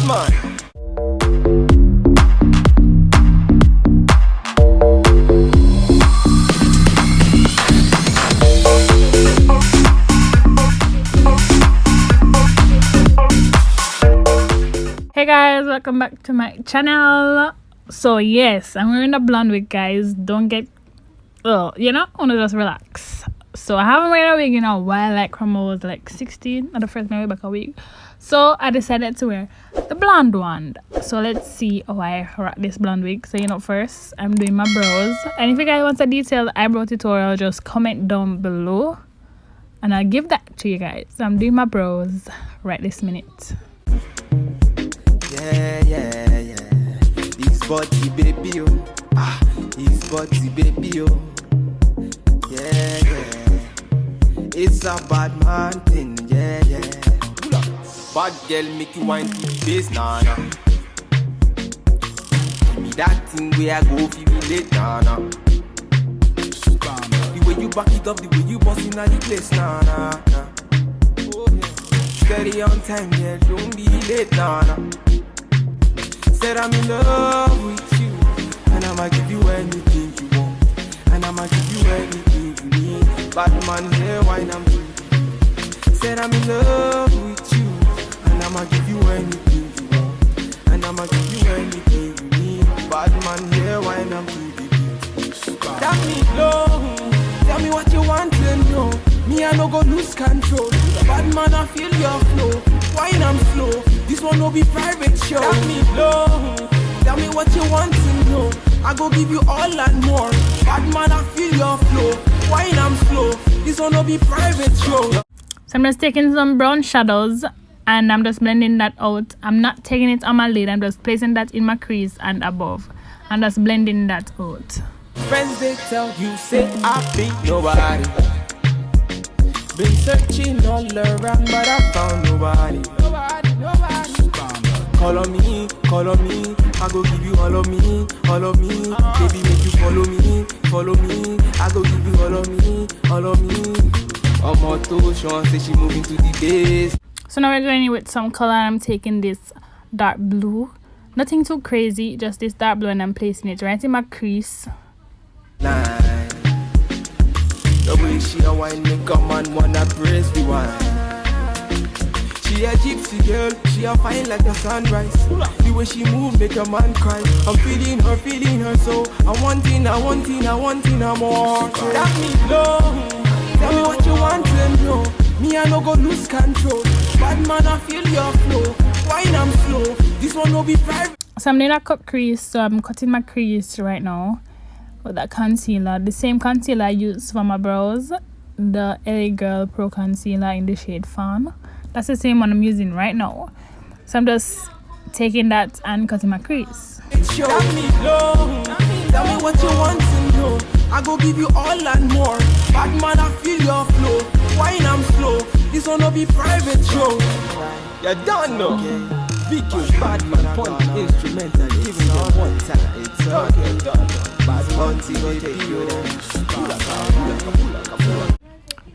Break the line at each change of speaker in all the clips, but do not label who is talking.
man.
Hey guys, welcome back to my channel. So yes, I'm wearing a blonde wig, guys. Don't get wanna just relax. So I haven't worn a wig in a while, like from I was like 16 at the first my way back a wig. So I decided to wear the blonde one. So let's see how I rock this blonde wig. So first I'm doing my brows, and if you guys want a detailed eyebrow tutorial, just comment down below and I'll give that to you guys. So I'm doing my brows right this minute.
Yeah. His body, baby, oh. His body, baby, oh. Yeah. It's a bad man thing, yeah. Bad girl make you wine to the face, nah. Give me that thing where I go feel me late, nah. The way you back it up, the way you bust in the place, nah. Steady on time, yeah, don't be late, nah. Said I'm in love with you, and I'ma give you anything you want, and I'ma give you anything you need. Bad man here, wine I'm doing. Said I'm in love with you, and I'ma give you anything you want, and I'ma give you anything you need. Bad man here, wine I'm doing. Tell me low, tell me what you want to know. Me I no go lose control. Bad man I feel your flow, wine I'm slow. This one no be private show. Tell me low, tell me what you want to know. I go give you all and more. Bad man I feel your flow, wine I'm slow. This one no be private show.
So I'm just taking some brown shadows and I'm just blending that out. I'm not taking it on my lid, I'm just placing that in my crease and above. I'm just blending that out.
Friends they tell you say I be nobody. Been searching all around but I found nobody. Call on me, I go give you all of me. Baby make you follow me, I go give you all of me. Moto Sean say she moving to the base.
So now we're going in with some color. I'm taking this dark blue, nothing too crazy, just this dark blue, and I'm placing it right in my crease.
Line. The way she a wine make a man wanna praise the wine. She a gypsy girl, she a fine like the sunrise. The way she move make a man cry. I'm feeling her so I wanting more. Tell me low, tell me what you want to know. Me I no go lose control. Bad man I feel your flow, wine I'm slow. This one no be private.
So I'm doing a cut crease, so I'm cutting my crease right now with that concealer, the same concealer I use for my brows, the LA Girl Pro Concealer in the shade Fawn. That's the same one I'm using right now. So I'm just taking that and cutting my crease.
Tell me low, tell me what you want to know. I go give you all and more. Bad man I feel your flow, wine I'm slow. This one no be private show. You don't know. Vicky, bad man, point instrumental, giving them one time. It's okay.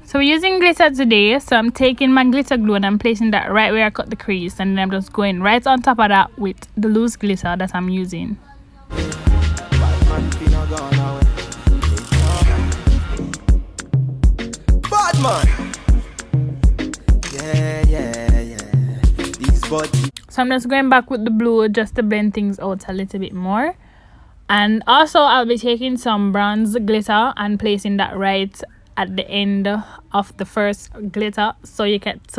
So we're using glitter today, so I'm taking my glitter glue and I'm placing that right where I cut the crease, and then I'm just going right on top of that with the loose glitter that I'm using.
Bad man. Yeah. These body.
So I'm just going back with the blue just to blend things out a little bit more. And also I'll be taking some bronze glitter and placing that right at the end of the first glitter, so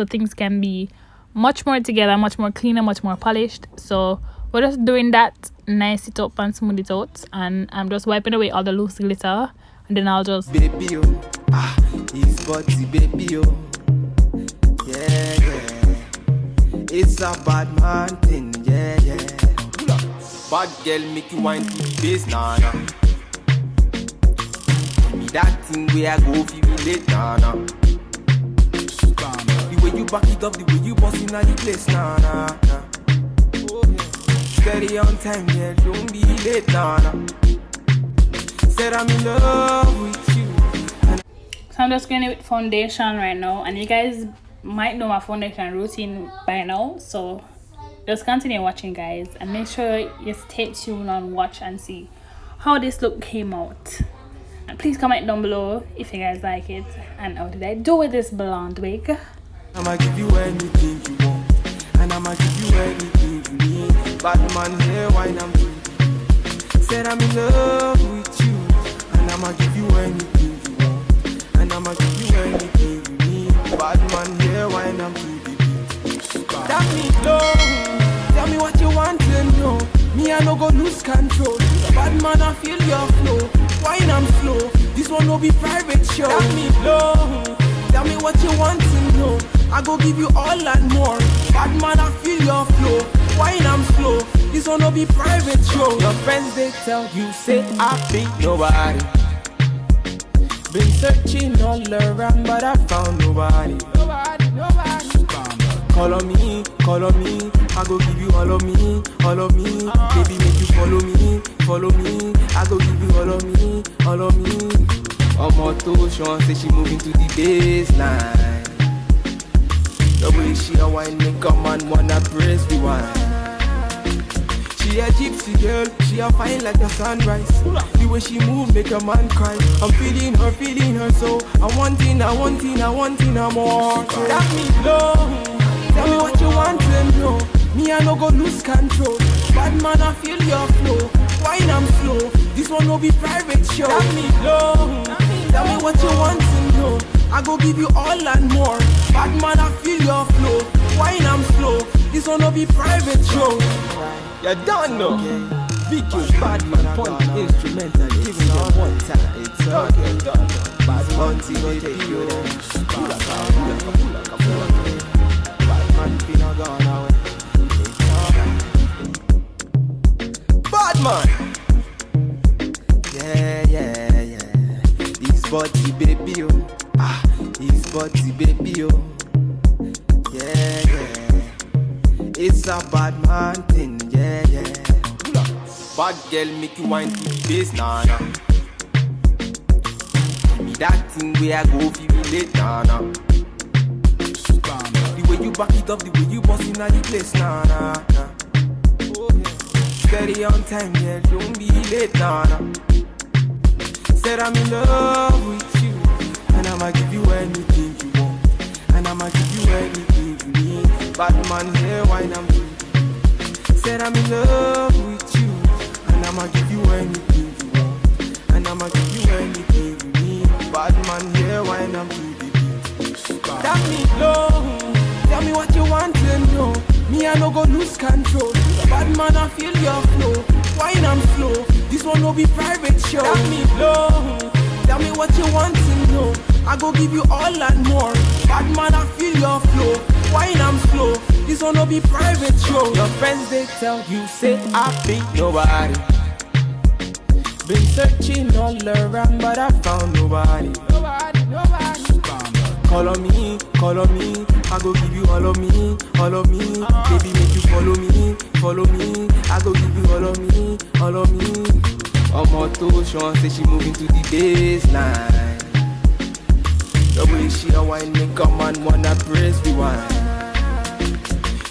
things can be much more together, much more cleaner, much more polished. So we're just doing that, nice it up and smooth it out, and I'm just wiping away all the loose glitter, and then I'll just
baby his body baby yeah. It's a bad man thing, yeah. Bad girl make you wine to the face, nah. Give me that thing where I go feel me late, nah. The way you back it up, the way you bust in the place, nah. Steady on time, yeah, don't be late, nah. Said I'm in love with you.
So I'm just going with foundation right now, and you guys might know my foundation routine by now, so just continue watching, guys, and make sure you stay tuned and watch and see how this look came out. And please comment down below if you guys like it and how did I do with this blonde wig.
I'ma give you anything you want, and I'ma give you anything you need. Bad man here, wine I'm doing. Said I'm in love with you, and I'ma give you anything you want, and I'ma give you anything you need. Bad man here, wine I'm doing. That me low, tell me what you want to know. Me I no go lose control. Bad man I feel your flow, wine I'm slow. This one no be private show. That me low, tell me what you want to know. I go give you all and more. Bad man I feel your flow, wine I'm slow. This one no be private show. Your friends they tell you say I be nobody. Been searching all around but I found nobody. Nobody. Call on me, I go give you all of me, all of me. Baby, make you follow me. I go give you all of me. Omoto Sean say she moving to the baseline. The way she a wine make a man wanna press the wine. She a gypsy girl, she a fine like the sunrise. The way she move make a man cry. I'm feeling her so I'm wanting her more. That me low. Tell me what you want to know. Me I no go lose control. Bad man I feel your flow, wine I'm slow. This one no be private show. Tell me low. Tell me what you want to know. I go give you all and more. Bad man I feel your flow, wine I'm slow. This one no be private show. You don't know. Vicky, bad man, point instrumental, giving you one time. It's okay. Bad man, see go take you there. Pull up. Bad man, yeah. This body baby his body baby yeah. It's a bad man thing, yeah. Bad girl make you wine to the bass, nah. Give me that thing where I go feel late, nah. The way you back it up, the way you bust in the place, nah. Steady on time, yeah, don't be late, nah. Said I'm in love with you, and I'ma give you anything you want, and I'ma give you anything you need. Bad man here, wine I'm doing. Said I'm in love with you, and I'ma give you anything you want, and I'ma give you anything you need. Bad man here, wine I'm doing. That me low. Tell me what you want to know. Me I no go lose control. Bad man I feel your flow, wine I'm slow. This one no be private show. Tell me low. Tell me what you want to know. I go give you all and more. Bad man I feel your flow, wine I'm slow. This one no be private show. Your friends they tell you say I be nobody. Been searching all around but I found nobody. Call on me, I go give you all of me. Baby, make you follow me. I go give you all of me. Omoto Sean say she moving to the baseline. The way she a wine make a man wanna press the wine.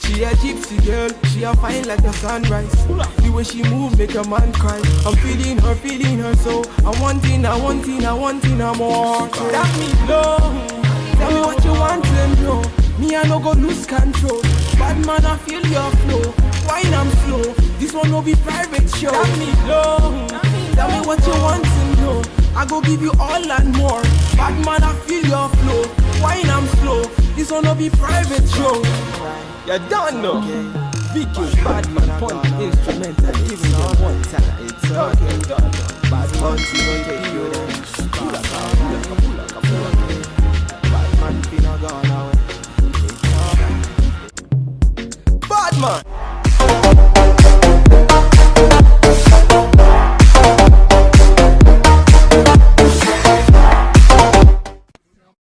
She a gypsy girl, she a fine like the sunrise. The way she move make a man cry. I'm feeling her so I'm wanting her more. That me low. Tell me what you want to know. Me I no go lose control. Bad man I feel your flow, wine I'm slow. This one no be private show. Tell me low. Tell me what you want to know. I go give you all and more. Bad man I feel your flow, wine I'm slow. This one no be private show. You don't know. Vicky, bad man, point instrumental, giving you one time. It's okay. Bad man, see go take you there. Pull up. Man, finna gone away. Bad man.